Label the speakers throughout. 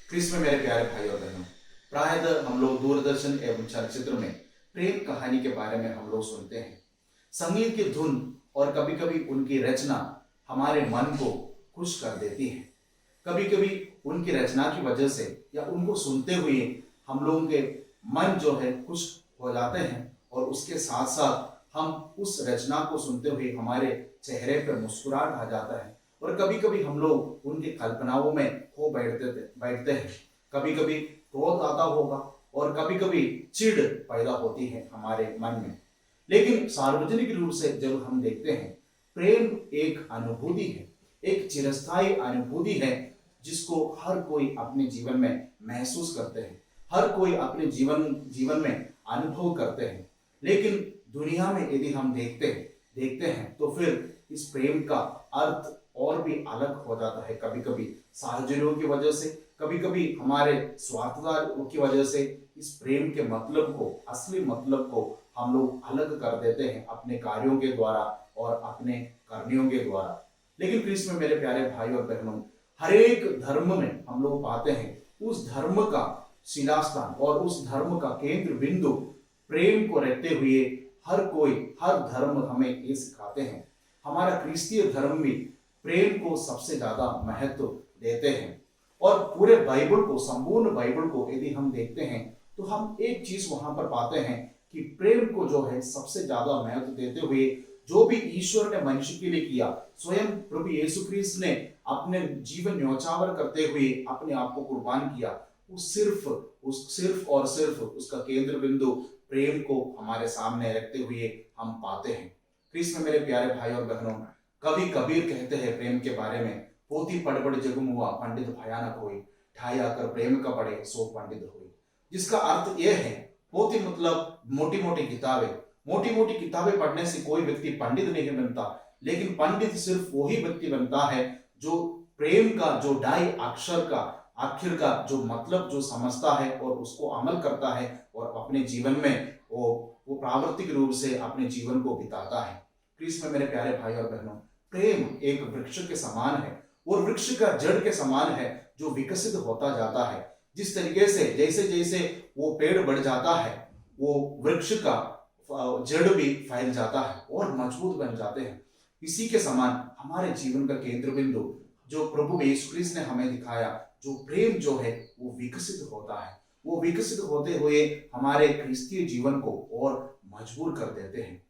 Speaker 1: क्रिस्त में मेरे प्यारे भाई और बहनों, प्रायतः हम लोग दूरदर्शन एवं चलचित्र में प्रेम कहानी के बारे में हम लोग सुनते हैं। संगीत की धुन और कभी कभी उनकी रचना हमारे मन को खुश कर देती है। कभी कभी उनकी रचना की वजह से या उनको सुनते हुए हम लोगों के मन जो है खुश हो जाते हैं और उसके साथ साथ हम उस रचना को सुनते हुए हमारे चेहरे पर मुस्कुराहट आ जाता है और कभी कभी हम लोग उनकी कल्पनाओं में खो बैठते हैं। कभी कभी क्रोध आता होगा और कभी कभी चिढ़ पैदा होती है हमारे मन में। लेकिन सार्वजनिक रूप से जब हम देखते हैं, प्रेम एक अनुभूति है, एक चिरस्थायी अनुभूति है जिसको हर कोई अपने जीवन में महसूस करते हैं, हर कोई अपने जीवन में अनुभव करते हैं। लेकिन दुनिया में यदि हम देखते हैं तो फिर इस प्रेम का अर्थ और भी अलग हो जाता है। कभी कभी साहचर्यों की वजह से, कभी कभी हमारे स्वार्थता की वजह से इस प्रेम के मतलब को, असली मतलब को हम लोग अलग कर देते हैं अपने कार्यों के द्वारा और अपने करनियों के द्वारा। लेकिन क्रिस्त में मेरे प्यारे भाई और बहनों, हर एक धर्म में हम लोग पाते हैं उस धर्म का शिलास्थान और उस धर्म का केंद्र बिंदु प्रेम को रखते हुए हर धर्म हमें ये सिखाते हैं। हमारा क्रिस्तीय धर्म भी प्रेम को सबसे ज्यादा महत्व देते हैं और पूरे बाइबल को, संपूर्ण बाइबल को यदि हम देखते हैं तो हम एक चीज वहां पर पाते हैं कि प्रेम को जो है सबसे ज्यादा महत्व देते हुए जो भी ईश्वर ने मनुष्य के लिए किया, स्वयं प्रभु यीशु ख्रीस्त ने अपने जीवन न्योछावर करते हुए अपने आप को कुर्बान किया, वो सिर्फ और सिर्फ उसका केंद्र बिंदु प्रेम को हमारे सामने रखते हुए हम पाते हैं। क्रिस्त में मेरे प्यारे भाई और बहनों, कवि कबीर कहते हैं प्रेम के बारे में, पोथी पढ़ पढ़ जग मुआ पंडित भयानक होई, ठाई आकर प्रेम का पढ़े सो पंडित होई। जिसका अर्थ यह है, पोथी मतलब मोटी मोटी किताबें पढ़ने से कोई व्यक्ति पंडित नहीं बनता, लेकिन पंडित सिर्फ वही व्यक्ति बनता है जो प्रेम का, जो ढाई अक्षर का आखिर का जो मतलब जो समझता है और उसको अमल करता है और अपने जीवन में वो प्रावर्तिक रूप से अपने जीवन को बिताता है। क्रिस्त में मेरे प्यारे भाई और बहनों, प्रेम एक वृक्ष के समान है और वृक्ष का जड़ के समान है जो विकसित होता जाता है। जिस तरीके से जैसे जैसे वो पेड़ बढ़ जाता है, वो वृक्ष का जड़ भी फैल जाता है और मजबूत बन जाते हैं। इसी के समान हमारे जीवन का केंद्र बिंदु जो प्रभु यीशु ख्रीस्त ने हमें दिखाया, जो प्रेम जो है वो विकसित होता है, वो विकसित होते हुए हमारे क्रिस्तीय जीवन को और मजबूर कर देते हैं।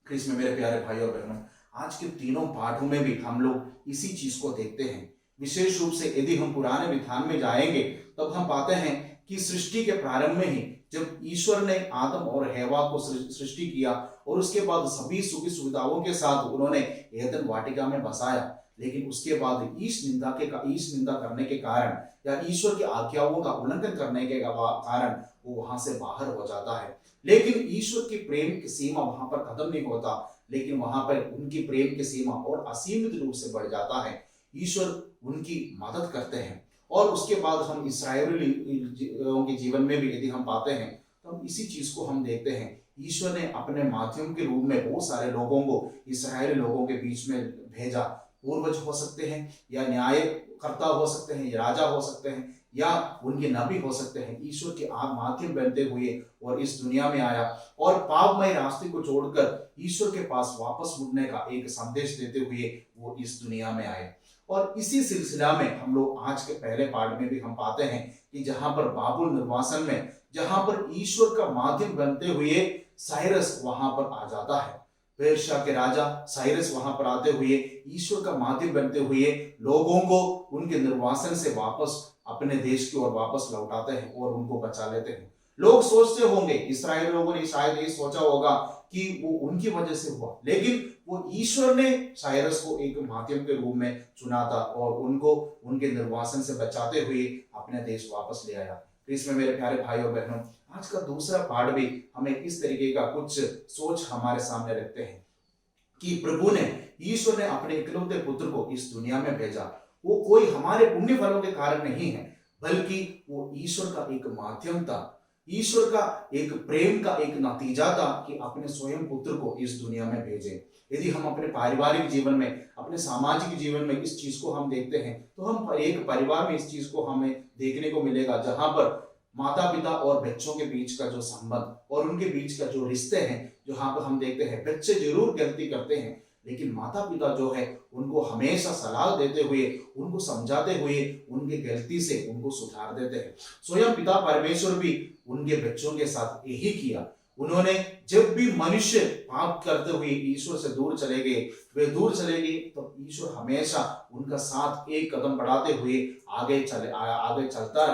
Speaker 1: क्रिस्त में मेरे प्यारे भाई और बहनों, आज के तीनों पाठों में भी हम लोग इसी चीज को देखते हैं। विशेष रूप से यदि हम पुराने विधान में जाएंगे तब हम पाते हैं कि सृष्टि के प्रारंभ में ही जब ईश्वर ने आदम और हेवा को सृष्टि किया और उसके बाद सभी सुखी सुविधाओं के साथ उन्होंने एदन वाटिका में बसाया, लेकिन उसके बाद ईश निंदा करने के कारण या ईश्वर की आज्ञाओं का उल्लंघन करने के कारण वो वहां से बाहर हो जाता है। लेकिन ईश्वर की प्रेम की सीमा वहां पर खत्म नहीं होता, लेकिन वहां पर उनकी प्रेम की सीमा और असीमित रूप से बढ़ जाता है। ईश्वर उनकी मदद करते हैं और उसके बाद हम इस्राएलियों के जीवन में भी यदि हम पाते हैं तो हम इसी चीज को हम देखते हैं। ईश्वर ने अपने माध्यम के रूप में बहुत सारे लोगों को इस्राएली लोगों के बीच में भेजा। पूर्वज हो सकते हैं या न्यायकर्ता हो सकते हैं या राजा हो सकते हैं या उनके नबी हो सकते हैं। ईश्वर के आप माध्यम बनते हुए और इस दुनिया में आया और पापमय रास्ते को छोड़कर ईश्वर के पास वापस मुड़ने का एक संदेश देते हुए वो इस दुनिया में आए। और इसी सिलसिला में हम लोग आज के पहले पार्ट में भी हम पाते हैं कि जहां पर बाबुल निर्वासन में, जहां पर ईश्वर का माध्यम बनते हुए साइरस वहां पर आ जाता है। पेर्शिया के राजा साइरस वहां पर आते हुए ईश्वर का माध्यम बनते हुए लोगों को उनके निर्वासन से वापस अपने देश की ओर वापस लौटाते हैं और उनको बचा लेते हैं। लोग सोचते होंगे, इस्राएल लोगों ने शायद ये सोचा होगा कि वो उनकी वजह से हुआ, लेकिन वो ईश्वर ने साइरस को एक माध्यम के रूप में चुना था और उनको उनके निर्वासन से बचाते हुए अपने देश वापस ले आया। इसमें मेरे प्यारे भाई और बहनों, आज का दूसरा पाठ भी हमें इस तरीके का कुछ सोच हमारे सामने रखते हैं कि प्रभु ने, ईश्वर ने अपने इकलौते पुत्र को इस दुनिया में भेजा। वो कोई हमारे पुण्य फलों के कारण नहीं है, बल्कि वो ईश्वर का एक माध्यम था। ईश्वर का एक प्रेम का एक नतीजा था कि अपने स्वयं पुत्र को इस दुनिया में भेजे। यदि हम अपने पारिवारिक जीवन में, अपने सामाजिक जीवन में इस चीज को हम देखते हैं, तो हम एक परिवार में इस चीज को हमें देखने को मिलेगा, जहां पर माता पिता और बच्चों के बीच का जो संबंध और उनके बीच का जो रिश्ते हैं, जहां पर हम देखते हैं बच्चे जरूर गलती करते हैं, लेकिन माता पिता जो है उनको हमेशा सलाह देते हुए, उनको समझाते हुए, उनके गलती से उनको सुधार देते हैं। स्वयं पिता परमेश्वर भी उनके बच्चों के साथ यही किया। उन्होंने जब भी मनुष्य पाप करते हुए ईश्वर से दूर चले गए, वे दूर चले गए, तो ईश्वर हमेशा उनका साथ एक कदम बढ़ाते हुए आगे चलता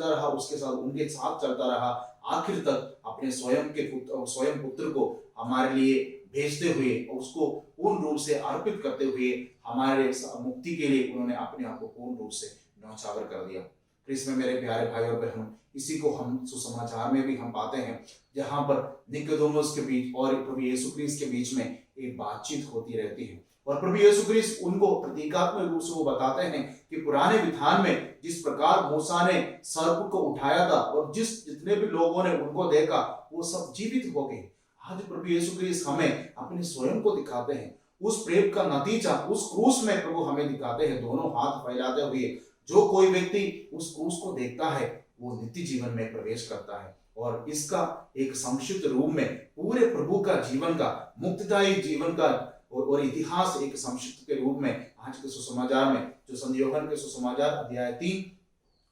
Speaker 1: रहा, उसके साथ उनके साथ चलता रहा, आखिर तक अपने स्वयं पुत्र को हमारे लिए भेजते हुए, उसको पूर्ण रूप से अर्पित करते हुए हमारे मुक्ति के लिए उन्होंने अपने आप को पूर्ण रूप से न्यौछावर कर दिया। क्रिस्त में मेरे प्यारे भाई और बहनों, इसी को हम सुसमाचार में भी हम पाते हैं, जहां पर निकोदेमुस के बीच और प्रभु यीशु क्रिस्त के बीच में एक बातचीत होती रहती है, और प्रभु यीशु क्रिस्त उनको प्रतीकात्मक रूप से वो बताते हैं कि पुराने विधान में जिस प्रकार मूसा ने सर्प को उठाया था और जितने भी लोगों ने उनको देखा वो सब जीवित हो गए। आज प्रभु यीशु क्रिस्त हमें अपने स्वयं को दिखाते हैं, उस प्रेम का नतीजा उस क्रूस में प्रभु हमें दिखाते हैं, दोनों हाथ फैलाते हुए। जो कोई व्यक्ति उस क्रूस को देखता है वो नित्य जीवन में प्रवेश करता है, और इसका एक संक्षिप्त रूप में पूरे प्रभु का जीवन का, मुक्तिदायी जीवन का और इतिहास एक संक्षिप्त के रूप में आज के सुसमाचार में, जो संत यूहन्ना के सुसमाचार अध्याय 3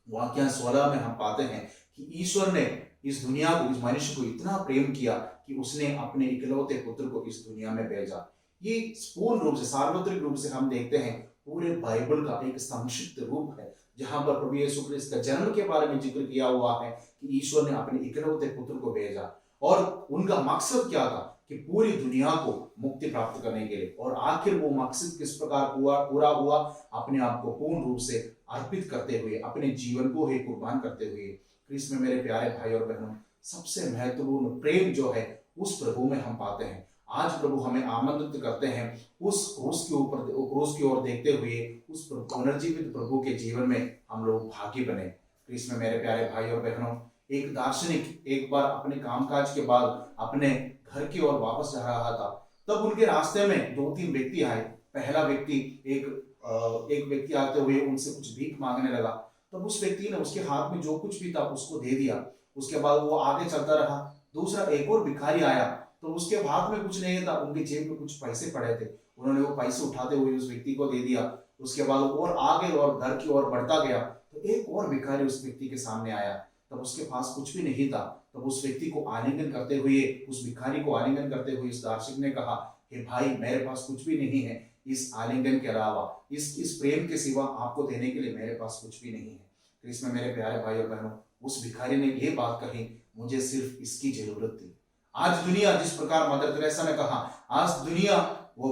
Speaker 1: वाक्य 16 में हम पाते हैं कि ईश्वर ने इस दुनिया को, इस मनुष्य को इतना प्रेम किया कि उसने अपने इकलौते पुत्र को इस दुनिया में भेजा। ये पूर्ण रूप से, सार्वत्रिक रूप से हम देखते हैं पूरे बाइबल का एक संक्षिप्त रूप है, जहां पर प्रभु यीशु क्रिस्त का जन्म के बारे में जिक्र किया हुआ है कि ईश्वर ने अपने इकलौते पुत्र को भेजा, और उनका मकसद क्या था कि पूरी दुनिया को मुक्ति प्राप्त करने के लिए। और आखिर वो मकसद किस प्रकार पूरा हुआ? अपने आप को पूर्ण रूप से अर्पित करते हुए, अपने जीवन को ही कुर्बान करते हुए। क्रिस्त में मेरे प्यारे भाई और बहनों, सबसे महत्वपूर्ण प्रेम जो है उस प्रभु में हम पाते हैं। आज प्रभु हमें आमंत्रित करते हैं उस क्रूस की ओर देखते हुए, उस पुनर्जीवित प्रभु के जीवन में हम लोग भागी बने। क्रिस्त में मेरे प्यारे भाई और बहनों, एक दार्शनिक एक बार अपने कामकाज के बाद अपने घर की ओर वापस जा रहा था, तब उनके रास्ते में 2-3 व्यक्ति आए। पहला व्यक्ति एक व्यक्ति आते हुए उनसे कुछ भीख मांगने लगा, तब उस व्यक्ति ने उसके हाथ में जो कुछ भी था उसको दे दिया। उसके बाद वो आगे चलता रहा। दूसरा एक और भिखारी आया, तो उसके हाथ में कुछ नहीं था, उनकी जेब में कुछ पैसे पड़े थे, उन्होंने वो पैसे उठाते हुए उस व्यक्ति को दे दिया। उसके बाद वो और आगे और घर की ओर बढ़ता गया, तो एक और भिखारी उस व्यक्ति के सामने आया, तब उसके पास कुछ भी नहीं था। तब उस व्यक्ति को आलिंगन करते हुए, उस भिखारी को आलिंगन करते हुए इस दार्शनिक ने कहा कि भाई, मेरे पास कुछ भी नहीं है, इस आलिंगन के अलावा, इस प्रेम के सिवा आपको देने के लिए मेरे पास कुछ भी नहीं है। तो इसमें मेरे प्यारे भाई और बहनों, उस भिखारी ने ये बात कही, मुझे सिर्फ इसकी जरूरत थी। आज दुनिया, जिस प्रकार मदर तेरेसा ने कहा, आज दुनिया वो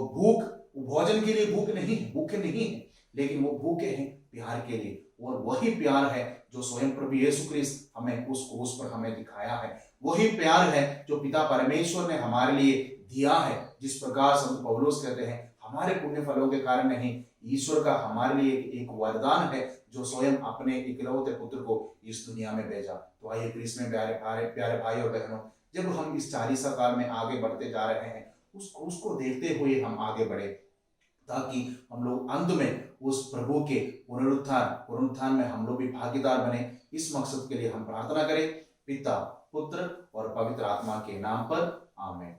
Speaker 1: भोजन के लिए भूखे नहीं है, लेकिन वो भूखे हैं प्यार के लिए, और वही प्यार है जो स्वयं प्रभु यीशु क्रिस्त हमें उस क्रूस पर हमें दिखाया है। वही प्यार है जो पिता परमेश्वर ने हमारे लिए दिया है। जिस प्रकार संत पौलुस कहते हैं, हमारे पुण्य फलों के कारण नहीं, ईश्वर का हमारे लिए एक वरदान है जो स्वयं अपने इकलौते पुत्र को इस दुनिया में भेजा। तो आइए क्रिस्त में प्यारे भाई और बहनों, जब हम इस 40 काल में आगे बढ़ते जा रहे हैं, उस क्रूस को देखते हुए हम आगे बढ़े, ताकि हम लोग अंत में उस प्रभु के पुनरुत्थान में हम लोग भी भागीदार बने। इस मकसद के लिए हम प्रार्थना करें, पिता, पुत्र और पवित्र आत्मा के नाम पर। आमीन।